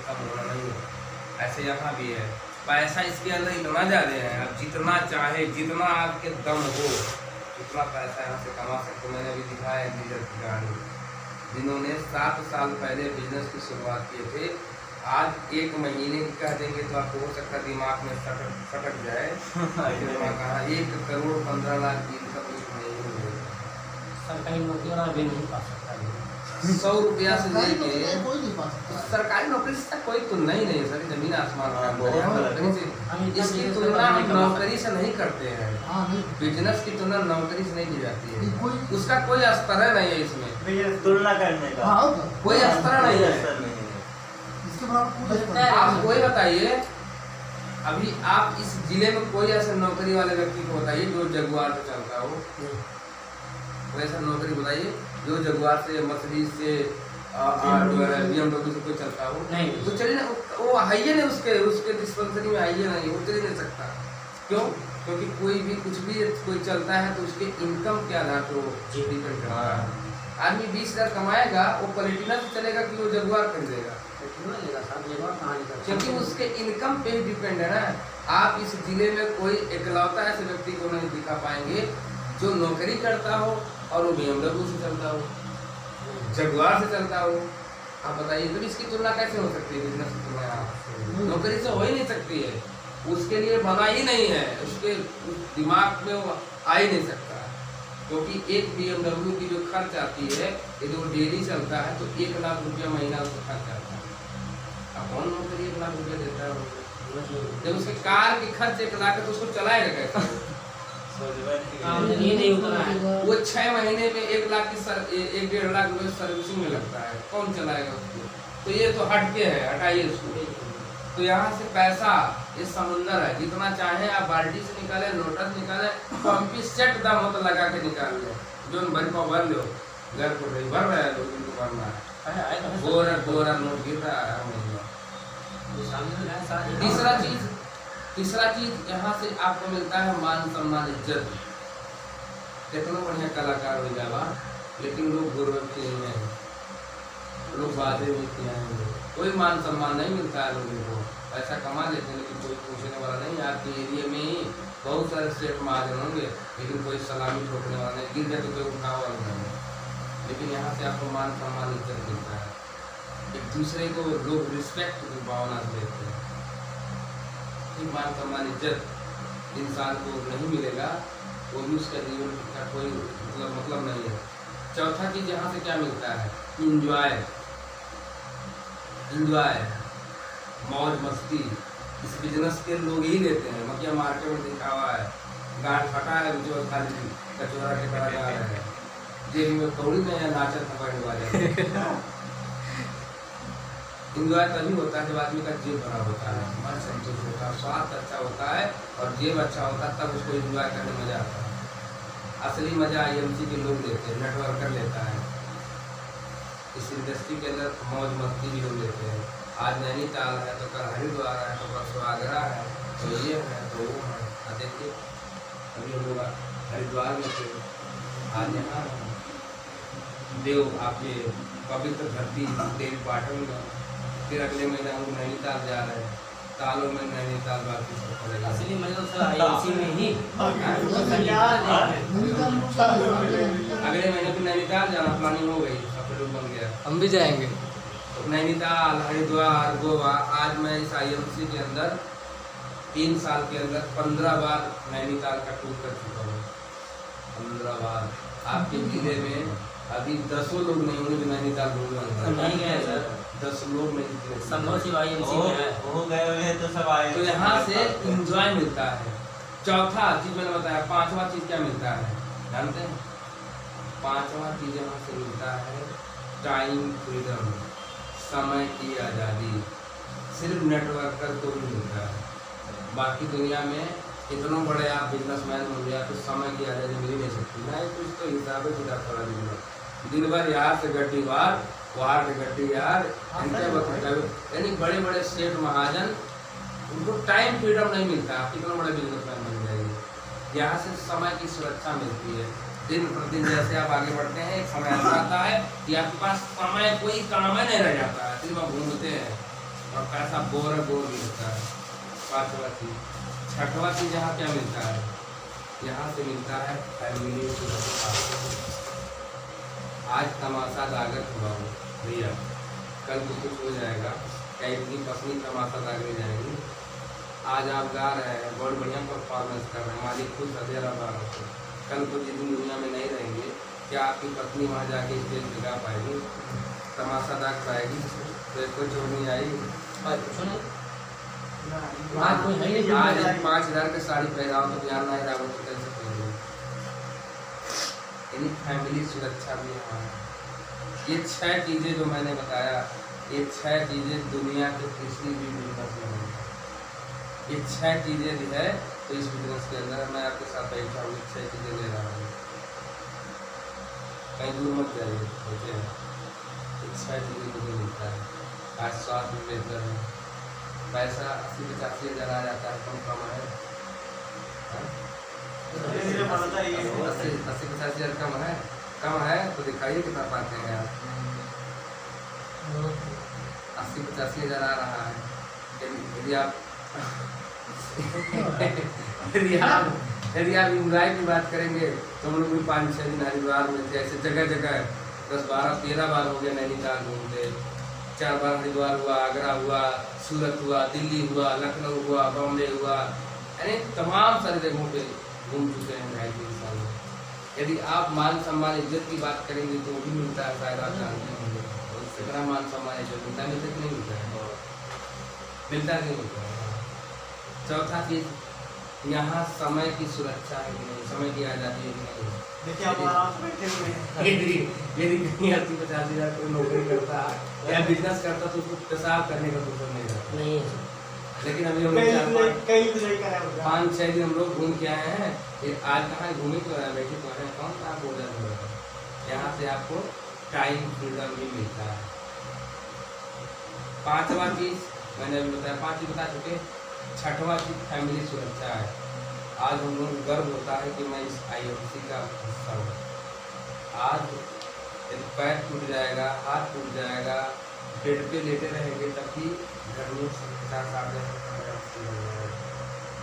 कम होना नहीं है, ऐसे यहाँ भी है। पैसा इसके अंदर इतना ज़्यादा है, आप जितना चाहे, जितना आपके दम हो उतना पैसा यहाँ से कमा सकते। मैंने अभी दिखाया है डीलर की गाड़ी, जिन्होंने 7 साल पहले बिजनेस की शुरुआत किए थे, आज 1 महीने की कह देंगे तो आपको हो सकता है दिमाग में सटक जाए। कहा 1 करोड़ 15 लाख की इनकम 1 महीने में मिलेगी। सरकारी नौकरी वाला भी नहीं पा सकता है। 100 रुपया से लेके कोई नहीं पा सकता। सरकारी नौकरी से कोई तुलना ही नहीं है सर, जमीन आसमान का अंतर है। बहुत नौकरी से इसकी तुलना हम नौकरी से नहीं करते हैं। हाँ नहीं बिजनेस की तुलना नौकरी से नहीं की जाती है, कोई उसका कोई स्तर नहीं है इसमें, तुलना करने का हाँ कोई स्तर नहीं है। असर नहीं है। इसके बराबर कोई लगता है। आप कोई बताइए, अभी आप इस जिले में कोई ऐसा नौकरी वाले व्यक्ति को बताइए जो जगुआर से चलता हो, कोई ऐसा नौकरी बताइए जो जगुआर से, मर्सिडीज से, BMW से कोई चलता हो। नहीं। तो चलिए ना, वो आइए ना, उसके डिस्पेंसरी में आइए नहीं, वो चल ही नहीं सकता। क्यों? क्योंकि कोई भी कुछ भी कोई चलता है तो उसके इनकम के आधार पर वो डिपेंड करता है। आदमी 20,000 कमाएगा, वो प्लेटिना से चलेगा कि वो जगुआर खरीदेगा, क्योंकि उसके इनकम पे ही डिपेंड है ना। आप इस जिले में कोई इकलौता ऐसे व्यक्ति को नहीं दिखा पाएंगे जो नौकरी करता हो और वो BMW से चलता हो, जगुआर से चलता हो। आप बताइए, तो इसकी तुलना कैसे हो सकती है? बिजनेस की तुलना नौकरी से हो ही नहीं सकती है, उसके लिए बना ही नहीं है, उसके दिमाग में वो आ ही नहीं सकता। क्योंकि एक BMW की जो खर्च आती है, यदि वो डेली चलता है तो 1 लाख रुपया महीना उसका खर्च आता है। अब कौन नौकरी 1 लाख रुपया देता है? जब उसके कार की खर्च 1 लाख है तो उसको चलाएगा कैसे? ये नहीं उतना है। वो 6 महीने में 1 लाख की 1-1.5 लाख रुपये सर्विसिंग में लगता है, कौन चलाएगा उसको? तो ये तो हटके है, हटाइए उसको। तो यहाँ से पैसा ये समुंदर है, जितना चाहे आप बाल्टी से निकाले, लोटस निकाले, पंपी सेट दाम हो तो लगा के निकाल लो, जो भर को भर लो, घर को नहीं भर रहे हैं लोग, इनको भरना है। गोरा नोट गिर रहा है। तीसरा चीज यहाँ से आपको मिलता है मान सम्मान इज्जत। कितना बढ़िया कलाकार हो जावा, लेकिन लोग गुरुवत्ती नहीं है, लोग बातें मिलती हैं, कोई मान सम्मान नहीं मिलता है लोगों को। पैसा कमा लेते हैं लेकिन कोई पूछने वाला नहीं। आपके एरिया में ही बहुत सारे सेठ महाजन होंगे, लेकिन कोई सलामी ठोकने वाला नहीं, गिर जाए तो कोई उठाने वाला नहीं। लेकिन यहाँ से आपको मान सम्मान इज्जत मिलता है, एक दूसरे को लोग रिस्पेक्ट की भावना से देते हैं। मान सम्मान इज्जत इंसान को नहीं मिलेगा, वो भी उसका जीवन का कोई मतलब नहीं है। चौथा चीज यहाँ से क्या मिलता है? इंजॉय, मौज मस्ती। इस बिजनेस के लोग ही लेते हैं। मकिया मार्केट में दिखावा है, गांठ फटा है, जो खाली कचौरा के तरह जा रहे हैं, जेब में कौड़ी में है, नाचत पकड़ने वाले। इंजॉय तभी होता है जब आदमी का जेब भरा होता है, मन संतुष्ट होता है, स्वास्थ्य अच्छा होता है और जेब अच्छा होता है, तब उसको इंजॉय करने में मजा आता है। असली मजा IMC के लोग लेते हैं, नेटवर्कर लेता है। इस इंडस्ट्री के अंदर मौज मस्ती भी लोग लेते हैं। आज नैनीताल है तो कल हरिद्वार है, तो परसों आगरा है, तो ये है तो वो है। देखिए अभी हम लोग हरिद्वार में थे, आज यहाँ देव आपके पवित्र धरती देव पाटन में, फिर अगले महीने हम नैनीताल जा रहे हैं। तालों में नैनीताल बाकी सब पड़ेगा। असली मजा तो IMC में ही। अगले महीने फिर नैनीताल जाना प्लानिंग हो गई, सब लोग बन गया। हम भी जाएंगे तो नैनीताल, हरिद्वार, गोवा। आज मैं इस IMC के अंदर 3 साल के अंदर 15 बार नैनीताल का टूर कर चुका हूँ। 15 बार। आपके जिले में अभी 10 लोग नहीं होंगे जो नैनीताल घूमने नहीं गए सर, 10 लोग नहीं। संभव सिर्फ IMC में है। हो गए हुए तो सब आए। तो यहाँ से इंजॉय मिलता है। चौथा चीज मैंने बताया। 5वां चीज क्या मिलता है जानते हैं? 5वां चीज यहाँ से मिलता है टाइम फ्रीडम, समय की आज़ादी। सिर्फ नेटवर्कर को भी मिलता है। बाकी दुनिया में इतना बड़े आप बिजनेसमैन हो गया तो समय की आज़ादी मिल ही नहीं सकती। नहीं कुछ तो हिसाब है किताब पड़ा दिन भर यार से गड्डी वार, वार से गड्डी यार, यानी बड़े बड़े सेठ महाजन, उनको टाइम फ्रीडम नहीं मिलता। आप कितना बड़ा बिजनेसमैन बन जाएंगे। यहाँ से समय की सुरक्षा मिलती है। दिन प्रतिदिन जैसे आप आगे बढ़ते हैं, एक समय ऐसा आता है कि आपके पास समय कोई काम ही नहीं रह जाता है, सिर्फ आप घूमते हैं। और पैसा बोर भी होता है। पांचवा चीज। छठवा चीज यहाँ क्या मिलता है? यहाँ से मिलता है फैमिली सुरक्षा। आज तमाशा दागत हुआ हो भैया, कल तो कुछ हो जाएगा, क्या इतनी पत्नी तमाशा दागने जाएंगी? आज आप गा रहे हैं, बहुत बढ़िया परफॉर्मेंस कर रहे हैं, मालिक खुश अधेरा बार होते, कल को जिस दिन दुनिया में नहीं रहेंगे, क्या आपकी पत्नी वहाँ जाके स्टेज पे गा पाएगी, तमाशा दाग पाएगी? तो कोई चोर नहीं आएगी। आज कोई है ही नहीं। आज 5,000 की साड़ी पहनाओ तो ध्यान नहीं रहा, तो कैसे पहनोगे? यानी फैमिली सुरक्षा भी है। ये 6 चीज़ें जो मैंने बताया, ये 6 चीज़ें दुनिया के किसी भी बिजनेस में नहीं है। ये 6 चीज़ें भी है, तो इस बिजनेस के अंदर मैं आपके साथ बैठा हूँ, 6 चीज़ें ले रहा हूँ, कहीं दूर मत जाइए, सोचे हैं। ये 6 चीज़ें मुझे मिलता है। आज स्वास्थ्य में बेहतर है, पैसा 80-85 हज़ार आ जाता है, कम है, 80-85 हज़ार कम है, तो दिखाइए कितना पाते हैं आप। 80-85 हज़ार आ रहा है। यदि आप यदि आप एंजॉय की बात करेंगे तो हम लोग भी 5-6 दिन हरिद्वार में थे, ऐसे जगह जगह 10-12-13 बार हो गया नैनीताल घूमते, 4 बार हरिद्वार हुआ, आगरा हुआ, सूरत हुआ, दिल्ली हुआ, लखनऊ हुआ, बॉम्बे हुआ, यानी तमाम सारी जगहों पे घूम चुके हैं 2.5-3 साल में। यदि आप मान सम्मान इज्जत की बात करेंगे तो वो भी मिलता है, शायद आप जानते होंगे। और इससे बड़ा मान सम्मान इज्जत मिलता है कि नहीं मिलता है? मिलता है कि नहीं मिलता है? चौथा चीज, यहाँ समय की सुरक्षा है कि नहीं, समय की आज़ादी है कि नहीं? देखिए आप आराम से बैठे हुए हैं। यदि कहीं 80-50 हज़ार कोई नौकरी करता या बिजनेस करता तो उसको पेशाब करने का फुर्सत नहीं रहता। नहीं, लेकिन अभी हम लोग कई नहीं करा होगा। 5-6 दिन हम लोग घूम के आए हैं। आज कहाँ घूमे तो है, बैठे तो है, कौन सा बोल रहे हैं? यहाँ से आपको टाइम फ्रीडम भी मिलता है। 5वां चीज मैंने अभी बताया, 5 चीज बता चुके। 6वां चीज फैमिली सुरक्षा है। आज हम लोग गर्व होता है कि मैं इस IMC का हिस्सा हूँ। आज पैर टूट जाएगा, हाथ टूट जाएगा, बेड पे लेटे रहेंगे तब भी घर में 50-60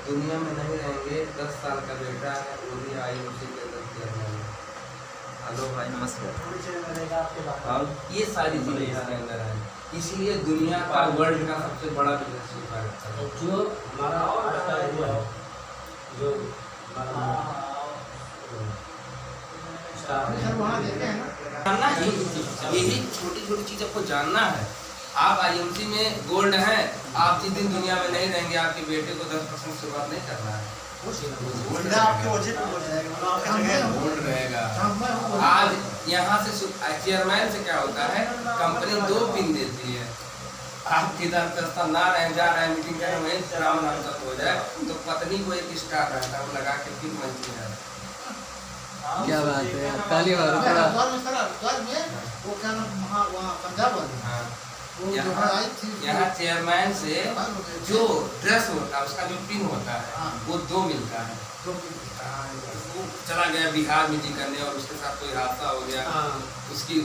दुनिया में नहीं रहेंगे। 10 साल का बेटा है, वो भी IMC के अंदर किया। हेलो भाई, नमस्कार। और ये सारी चीज़ें इसके अंदर है, इसलिए दुनिया का वर्ल्ड का सबसे बड़ा बिजनेस है। जो हमारा जो वहाँ देखे हैं ना, जानना ही, यही छोटी चीज आपको जानना है। आप IMC में गोल्ड हैं, आप जिस दिन दुनिया में नहीं रहेंगे, आपके बेटे को 10% शुरुआत नहीं करना है, गोल्ड आपके वजह पे हो जाएगा, आपका जगह गोल्ड रहेगा। है। आज यहाँ से चेयरमैन से क्या होता है, कंपनी 2 पिन देती है, आप किधर रास्ता ना रहे, जा रहे हैं मीटिंग करने में, राम नाम तक हो जाए तो पत्नी को एक स्टार रहता है, वो लगा के फिर मंची है। क्या बात है, ताली मारो थोड़ा। हरिद्वार में सर, हरिद्वार में वो क्या नाम, वहाँ पंजाब वाले, हाँ, वो जो है आई थी, यहाँ चेयरमैन से जो ड्रेस होता है, उसका जो पिन होता है, हाँ। वो 2 मिलता है। वो चला गया बिहार मीटिंग करने और उसके साथ कोई हादसा हो गया, उसकी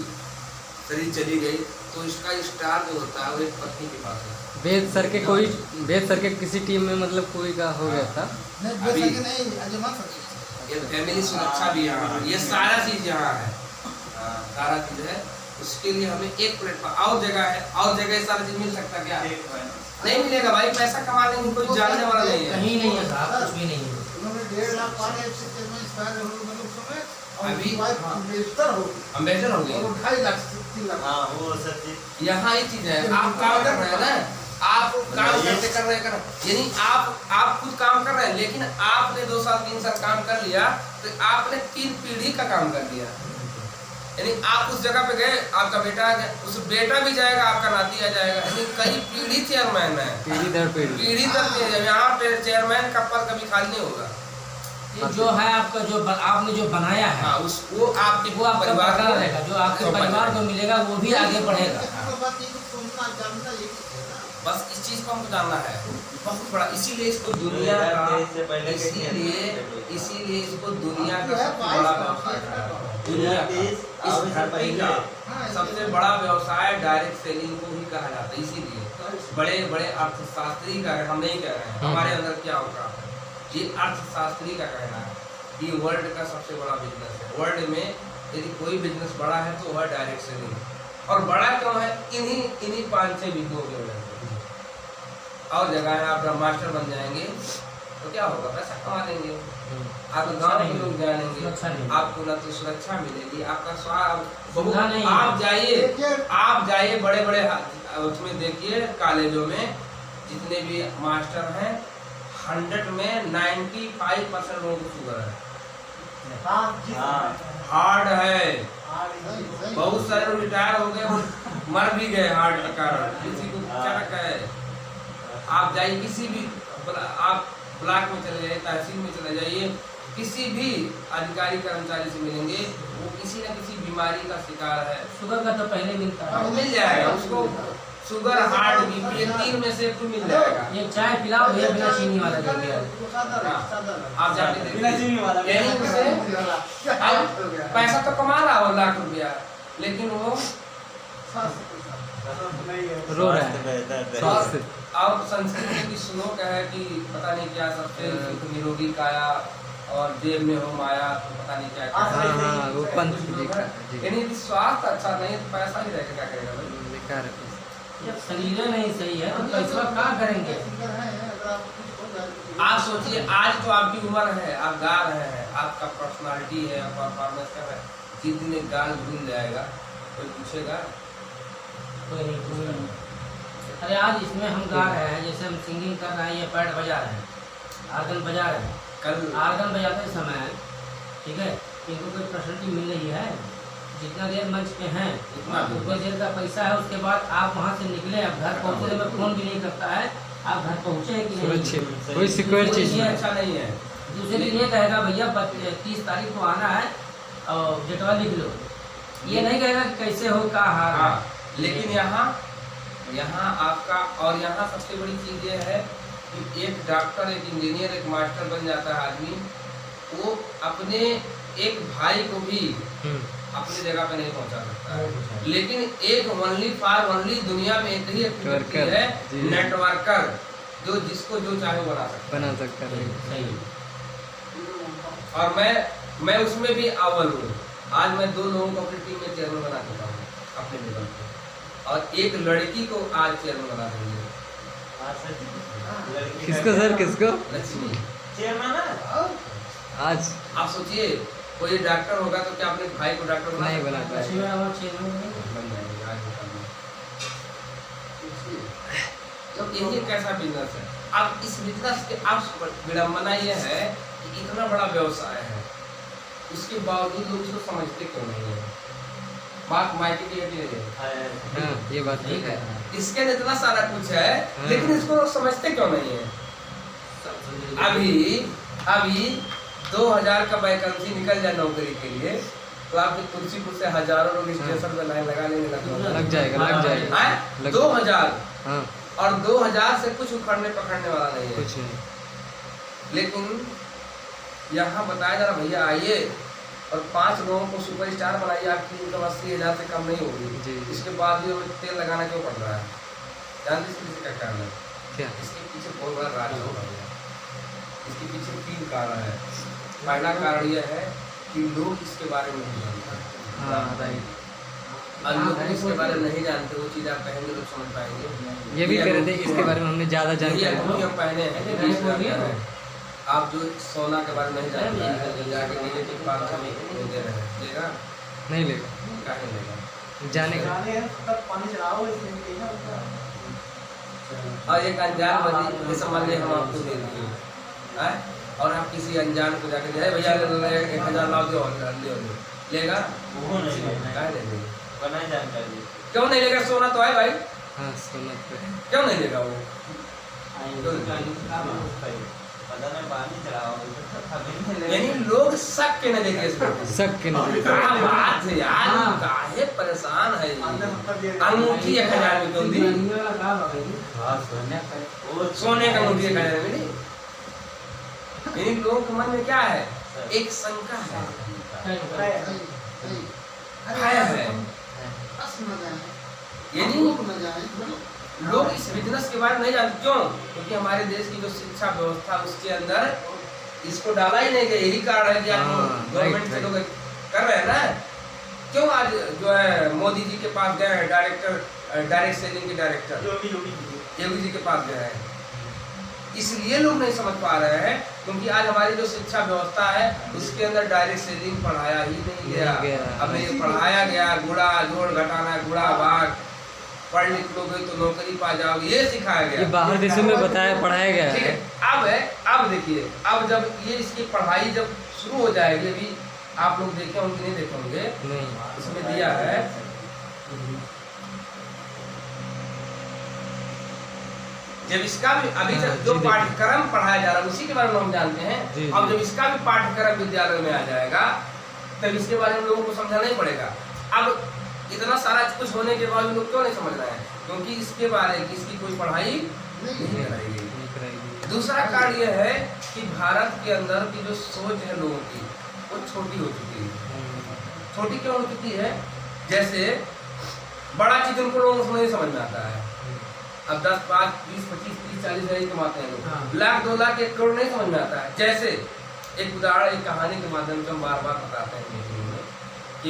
शरीर चली गई, तो इसका स्टार जो होता है वो एक पत्नी के पास है। वेद सर के किसी टीम में मतलब कोई का हो गया था। नहीं दे अभी- सके, नहीं अजमान सके। ये फैमिली सुरक्षा भी यहाँ है, ये सारा चीज यहाँ है, सारा चीज है। उसके लिए हमें एक प्लेटफॉर्म, और जगह है, और जगह ये सारा चीज मिल सकता क्या? नहीं मिलेगा भाई, पैसा कमा लेंगे, कोई जानने वाला नहीं है। कहीं नहीं है साहब, कुछ भी नहीं है। उन्होंने 1.5 लाख पाने में इंस्पायर हो, मतलब उस समय अभी- वाइफ अम्बेसडर हो, अम्बेसडर हो और गए। 2.5 लाख से 3 लाख। हाँ वो सच्ची। यहाँ ये चीज है, आप काम कर रहे हैं ना, आप काम करते कर रहे हैं, यानी आप खुद काम कर रहे हैं, लेकिन आपने 2 साल 3 साल काम कर लिया तो आपने 3 पीढ़ी का काम कर लिया। यानी आप उस जगह पे गए, आपका बेटा आ गया, उस बेटा भी जाएगा, आपका नाती आ जाएगा, यानी कई पीढ़ी चेयरमैन है, पीढ़ी दर पीढ़ी तक यहाँ पे चेयरमैन का पद कभी खाली नहीं होगा। ये जो है आपका, जो आपने जो बनाया है, हाँ, वो आपके वो आपका परिवार बरकरार को रहेगा, जो आपके सौंपा परिवार जाएगा। को मिलेगा वो भी आगे बढ़ेगा। बात ये तो सुनना जानना ये है ना। बस इस चीज को हमको जानना है, बहुत बड़ा, इसीलिए इसको दुनिया का, इसीलिए इसको दुनिया का सबसे बड़ा व्यवसाय है। दुनिया का इस धरती का सबसे बड़ा व्यवसाय डायरेक्ट सेलिंग को ही कहा जाता है। इसीलिए बड़े बड़े अर्थशास्त्री का, हम नहीं कह रहे हैं हमारे अंदर क्या होगा, ये अर्थशास्त्री का कहना है कि वर्ल्ड का सबसे बड़ा बिजनेस है। वर्ल्ड में यदि कोई बिजनेस बड़ा है तो वह डायरेक्ट सेलिंग। और बड़ा क्यों है? इन्हीं 5-6 बिंदुओं की वजह से। और जगह है, आप मास्टर बन जाएंगे तो क्या होगा, पैसा कमा लेंगे, आप गांव के लोग जानेंगे, आपको ना तो सुरक्षा मिलेगी, आपका स्वास्थ्य, आप जाइए बड़े बड़े उसमें देखिए कॉलेजों में जितने भी मास्टर हैं 100 में 95% लोगों को शुगर है, हार्ट है। बहुत सारे लोग रिटायर हो गए, मर भी गए हार्ट के कारण, किसी को चरक है। आप जाइए किसी भी, आप ब्लॉक में चले जाइए, तहसील में चले जाइए, किसी भी अधिकारी कर्मचारी से मिलेंगे, वो किसी न किसी बीमारी का शिकार है। शुगर का तो पहले मिलता है, मिल जाएगा उसको, शुगर, हार्ट, बीपी, 3 में से एक मिल जाएगा। ये चाय पिलाओ भैया बिना चीनी वाला जो भी है, आप जाके देखिए, यहीं से अब पैसा तो कमा रहा हो लाख रुपया, लेकिन वो रो रहा है। और संस्कृत की श्लोक है कि पता नहीं क्या, सबसे निरोगी काया और जेब में हो माया, तो पता नहीं क्या हाँ, वो पंथ जी का जी। यानी कि स्वास्थ्य अच्छा नहीं तो पैसा ही रहेगा, क्या करेगा भाई? बेकार है। जब शरीर नहीं सही है तो पैसा क्या करेंगे? आप सोचिए, आज तो आपकी उम्र है, आप गा रहे हैं, आपका पर्सनालिटी है, परफॉर्मेंस कर रहे हैं, जिस दिन गाल भूल जाएगा कोई पूछेगा? कोई नहीं। अरे आज इसमें हम गा रहे हैं, जैसे हम सिंगिंग कर रहे हैं, ये पैड बजा रहे हैं, आर्गन बजा रहे हैं, कल आर्गन बजाते समय, ठीक है, इनको कोई पर्सनलिटी मिल रही है? जितना देर मंच पे हैं उतना देर का पैसा है, उसके बाद आप वहाँ से निकले, अब घर पहुँचने में फोन भी नहीं करता है, आप घर पहुँचे कि नहीं, कोई सिक्योर चीज ये अच्छा नहीं है। दूसरे दिन ये कहेगा भैया 30 तारीख को आना है और डेटवा लिख लो, ये नहीं कहेगा कि कैसे हो, क्या हाल है। लेकिन यहाँ आपका, और यहाँ सबसे बड़ी चीज़ ये है कि एक डॉक्टर, एक इंजीनियर, एक मास्टर बन जाता है आदमी, वो अपने एक भाई को भी अपनी जगह पे नहीं पहुंचा सकता है। लेकिन एक ओनली दुनिया में एक ही है, नेटवर्कर, जो जिसको जो चाहे बना सकता है। सही। और मैं उसमें भी अव्वल हूँ। आज मैं 2 लोगों को अपनी टीम में चेयरमैन बना चुका हूँ अपने लेवल पे, और एक लड़की को आज चेयरमैन बना देंगे। किसको सर, किसको? लक्ष्मी चेयरमैन आज आप सोचिए, कोई डॉक्टर होगा तो क्या अपने भाई को डॉक्टर नहीं बना बन पाएगा। जाएगा, आज बता दूं। तो यही एक ऐसा बिजनेस है। अब इस बिजनेस के अब विडम्बना ये है कि इतना बड़ा व्यवसाय है, उसके बावजूद लोग इसको समझते क्यों नहीं है? बात मार्केटिंग है, हाँ, ये बात ठीक है, इसके लिए इतना सारा कुछ है, लेकिन इसको लोग समझते क्यों नहीं है? अभी 2000 का वैकेंसी निकल जाए नौकरी के लिए, तो आपकी तुलसीपुर से हजारों लोग स्टेशन पे लाइन लगा लेंगे, लग जाएगा। 2000, हाँ, और 2000 से कुछ उखड़ने पकड़ने वाला नहीं है, कुछ नहीं। लेकिन यहाँ बताया जा रहा भैया आइए और 5 लोगों को सुपरस्टार बनाइए, आपकी इनकम 80,000 से कम नहीं होगी। इसके बाद भी हमें तेल लगाना क्यों पड़ रहा है? जानते इसके पीछे क्या कारण है? क्या? इसके पीछे बहुत बड़ा राज होगा भैया। इसके पीछे 3 कारण है। पहला कारण यह है कि लोग इसके बारे में नहीं जानते। हाँ, राइट। और लोग इसके बारे में नहीं जानते, वो चीज़ आप कहेंगे तो समझ पाएंगे। ये भी कह रहे थे इसके बारे में हमने ज़्यादा जानकारी। हम पहने हैं, आप जो सोना के बारे में नहीं जानते, जाके नीचे के 500 में दे रहे हैं, लेगा नहीं लेगा, काहे लेगा? जानेगा। और एक अनजान बंदी जैसे मान लिया हम आपको दे दिए, और आप किसी अनजान को जाके दे भैया 1000 लाओ, दो लेगा? वो नहीं लेगा। काहे नहीं लेगा? बनाई जानकारी। क्यों नहीं लेगा? सोना तो है भाई, हाँ, सोना तो है। क्यों नहीं लेगा वो? पता नहीं पानी चढ़ाओ, यानी लोग शक के नहीं देखे इसको। शक के नहीं। क्या बात है यार, काहे परेशान है ये? अंगूठी 1000 में क्यों दी? सोने का अंगूठी 1000 में नहीं। यानी लोगों के मन में क्या है? एक शंका है, भय है। पक्ष न जाए, ये हम नहीं लोग न जाए। लोग इस बिजनेस के बारे में नहीं जानते। क्यों? क्योंकि हमारे देश की जो शिक्षा व्यवस्था उसके अंदर इसको डाला ही नहीं गया। यही कारण है कि आप गवर्नमेंट से लोग कर रहे हैं ना। क्यों आज जो है मोदी जी के पास गए हैं डायरेक्ट सेलिंग के डायरेक्टर योगी जी के पास गए हैं, इसलिए लोग नहीं समझ पा रहे हैं क्योंकि आज हमारी जो शिक्षा व्यवस्था है उसके अंदर डायरेक्ट सेलिंग पढ़ाया ही नहीं गया। अब ये पढ़ाया गया गुड़ा जोड़ घटाना, गुड़ा भाग, पढ़ लिख लोगे तो नौकरी पा जाओगे, ये सिखाया गया। ये बाहर देशों में पढ़ाया गया ठीक है। है। अब देखिए, अब जब ये इसकी पढ़ाई जब शुरू हो जाएगी, अभी आप लोग देखे होंगे नहीं देखे होंगे, नहीं इसमें दिया है जब इसका भी अभी तक जो पाठ्यक्रम पढ़ाया जा रहा है उसी के बारे में हम जानते हैं। अब जब इसका भी पाठ्यक्रम विद्यालय में आ जाएगा तब इसके बारे में लोगों को समझना नहीं पड़ेगा। अब इतना सारा कुछ होने के बाद लोग क्यों नहीं समझ रहे हैं? क्योंकि इसके बारे में इसकी कोई पढ़ाई नहीं कराई। दूसरा कारण यह है कि भारत के अंदर की जो सोच है लोगों की वो छोटी हो चुकी है। छोटी क्यों हो चुकी है? जैसे बड़ा चीज उनको लोगों को नहीं समझ में आता है। अब 10, 5, 20, 25, 30, 40 हजार कमाते हैं लोग, लाख 2 लाख 1 करोड़ नहीं समझ में आता है। जैसे एक उदाहरण, एक कहानी के माध्यम से हम बार बार बताते हैं मीटिंग में।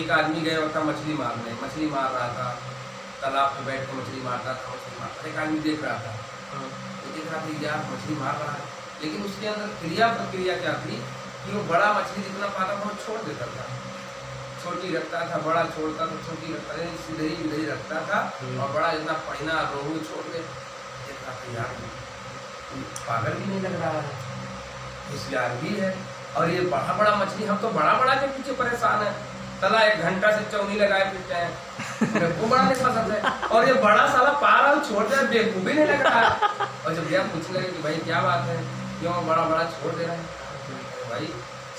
एक आदमी गया था मछली मारने, मछली मार रहा था, तालाब पे बैठ के मछली मारता था। एक आदमी देख रहा था, देख रहा था यार मछली मार रहा है, लेकिन उसके अंदर प्रक्रिया क्या थी कि वो बड़ा मछली जितना पाता था वो छोड़ देता था, छोटी रखता था, बड़ा छोड़ता था, छोटी रखता था, सीधे रखता था, और बड़ा जितना पहिना रोहू छोड़ दे। देख रहा था यार पागल भी नहीं लग रहा है, होशियार भी है, और ये बड़ा बड़ा मछली, हम तो बड़ा के पीछे परेशान है, तला 1 घंटा से चौनी लगाए फिरते हैं, मेरे को बड़ा नहीं पसंद है, और ये बड़ा साला पा रहा हूँ छोड़ दे, बेवकूफी नहीं लग रहा है। और जब भैया पूछने लगे कि भाई क्या बात है, क्यों बड़ा छोड़ दे रहे हैं? भाई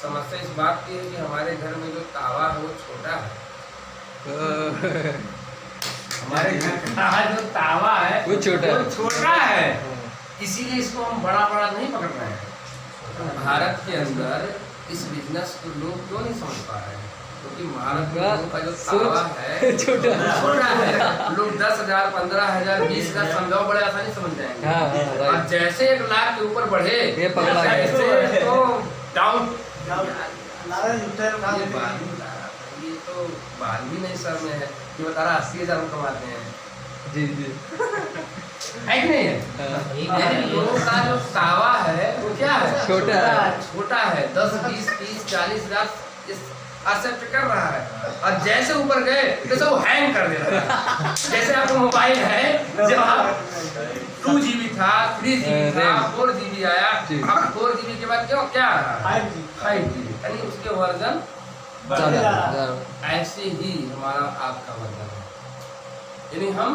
समस्या इस बात की है कि हमारे घर में जो तावा है वो छोटा है। हमारे घर का जो तावा है वो छोटा है, इसीलिए इसको हम बड़ा नहीं पकड़ रहे हैं। भारत के अंदर इस बिजनेस को लोग क्यों नहीं समझ पा रहे हैं? क्योंकि भारत में लोगों का जो तावा है छोटा है। लोग 10,000, 15,000, 20,000 समझाओ बड़े आसानी समझ जाएंगे, और जैसे 1 लाख के ऊपर बढ़े ये पगला है। तो डाउन ये तो बाल भी नहीं सर में है कि बता रहा 80,000 कमाते हैं। जी है कि नहीं है? लोगों का जो तावा है वो क्या है? छोटा है। 10, 20, 30, 40 लाख एक्सेप्ट कर रहा है, और जैसे ऊपर गए जैसे वो हैंग कर दे रहा है। जैसे आपको मोबाइल है, जब आप 2 GB था, 3 GB था, 4 GB आया, अब 4 GB के बाद क्या आ रहा है? 5 GB, यानी उसके वर्जन ऐसे ही हमारा आपका वर्जन है, यानी हम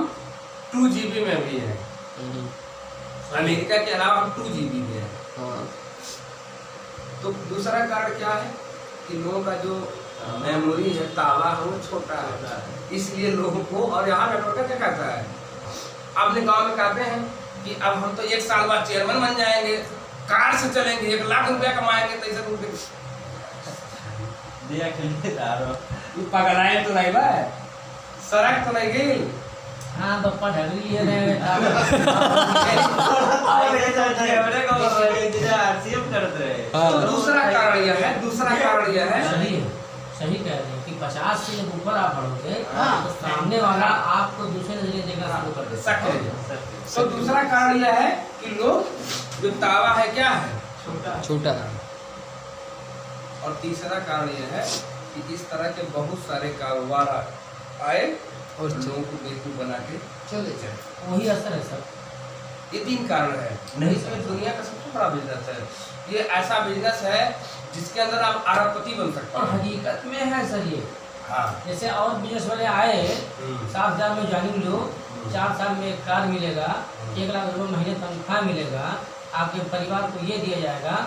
2 GB में भी है। अमेरिका के अलावा हम 2 GB में है। तो दूसरा कारण क्या है कि लोगों का जो मेमोरी है, तावा है, वो छोटा है, इसलिए लोगों को, और यहाँ नेटवर्क क्या कहता है, अपने गांव में कहते हैं कि अब हम तो 1 साल बाद चेयरमैन बन जाएंगे, कार से चलेंगे, 1 लाख रुपया कमाएंगे, 23 रुपये दिया पगलाए तो नहीं भाई, सड़क तो नहीं गई। हाँ बप्पा ढगली है दूसरा कारण यह है सही कह रहे हैं कि 50 से जब ऊपर आप बढ़ोगे तो सामने वाला आपको दूसरे नजरिए देखना शुरू कर देगा। तो दूसरा कारण यह है कि लोग जो तावा है क्या है? छोटा। और तीसरा कारण यह है कि इस तरह के बहुत सारे कारोबार आए और लोगों को बेवकूफ बना के चले जाए, वही असर है सर। ये 3 कारण है। नहीं, इसमें दुनिया का सबसे बड़ा बिजनेस है। ये ऐसा बिजनेस है जिसके अंदर आप अरबपति बन सकते और हैं। हकीकत में है सर ये। हाँ, जैसे और बिजनेस वाले आए 7,000 में ज्वाइनिंग लो, 4 साल में एक कार मिलेगा, 1 लाख रुपये महीने तनख्वाह मिलेगा, आपके परिवार को ये दिया जाएगा।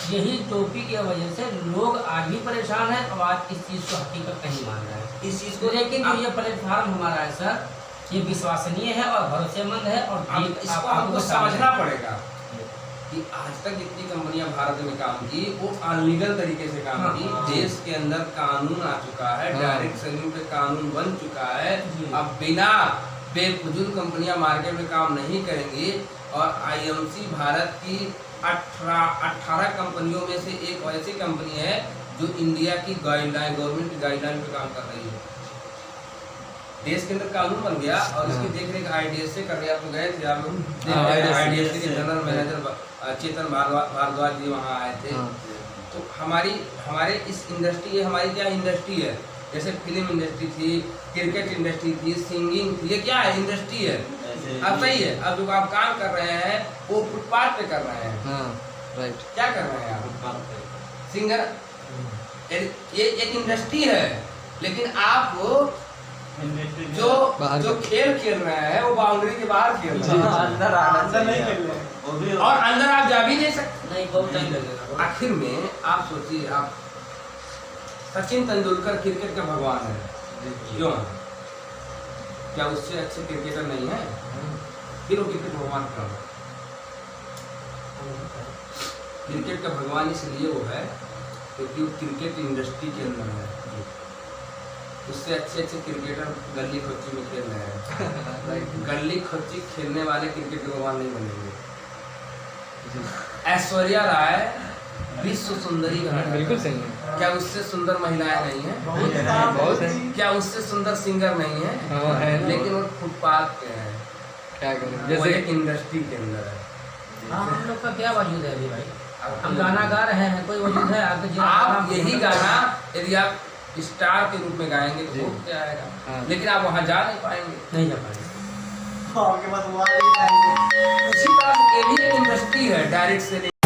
यही टोपी की वजह से लोग आज भी परेशान हैं और आज इस चीज़ को हकीकत नहीं मान रहे हैं। इस चीज को लेकिन जो ये प्लेटफार्म हमारा है सर, ये विश्वसनीय है और भरोसेमंद है, और इसको आपको समझना पड़ेगा। कि आज तक जितनी कंपनियां भारत में काम की वो अनलीगल तरीके से काम हाँ। की। देश के अंदर कानून आ चुका है, हाँ। डायरेक्ट सेलिंग पे कानून बन चुका है। जी। अब बिना बेफजूल कंपनियां मार्केट में काम नहीं करेंगी। और आईएमसी भारत की 18 कंपनियों में से एक ऐसी कंपनी है जो इंडिया की गाइडलाइन, गवर्नमेंट की गाइडलाइन पे काम कर रही है। देश के अंदर कानून बन गया और इसकी देखरेख आईडीएस से कर रहे। आप तो गए थे, आप लोग आईडीएस के जनरल मैनेजर चेतन भारद्वाज जी वहाँ आए थे। हाँ। तो हमारे इस इंडस्ट्री, ये हमारी क्या इंडस्ट्री है, जैसे फिल्म इंडस्ट्री थी, क्रिकेट इंडस्ट्री थी, सिंगिंग थी, ये क्या है, इंडस्ट्री है। अब सही है, अब जो आप काम कर रहे हैं वो फुटपाथ पे कर रहे हैं। हाँ, राइट। क्या कर रहे हैं आप, सिंगर, ये एक इंडस्ट्री है। लेकिन आप जो खेल खेल रहे हैं वो बाउंड्री के बाहर खेल रहे हैं। अंदर नहीं खेल रहे हैं। वो भी और अंदर आप जा भी नहीं सकते। नहीं, बहुत टाइम लगेगा। आखिर में आप सोचिए, आप सचिन तेंदुलकर क्रिकेट का भगवान है, क्यों? क्या उससे अच्छे क्रिकेटर नहीं है? फिर वो क्रिकेट भगवान क्यों है? क्रिकेट का भगवान इसलिए वो है क्योंकि वो क्रिकेट इंडस्ट्री के अंदर है। उससे अच्छे क्रिकेटर गली खोची में खेल रहे हैं। गली खोची खेलने वाले क्रिकेट के भगवान नहीं बनेंगे। ऐश्वर्या राय विश्व सुंदरी का नाम बिल्कुल है। सही है। क्या उससे सुंदर महिलाएं नहीं है? बहुत है। क्या उससे सुंदर सिंगर नहीं है? हाँ, है ना। लेकिन वो फुटपाथ पे है, क्या करें, वो जैसे एक इंडस्ट्री के अंदर है। हाँ, हम लोग का क्या वजूद है अभी भाई? हम गाना गा रहे हैं, कोई वजूद है आपके जीवन आप में? यही गाना यदि आप स्टार के रूप में गाएंगे तो जी। बहुत क्या आएगा। हाँ। लेकिन आप वहाँ जा नहीं पाएंगे। नहीं जा पाएंगे। आपके पास वहाँ नहीं खाएंगे। उसी तरह से ये भी एक इंडस्ट्री है, डायरेक्ट सेलिंग।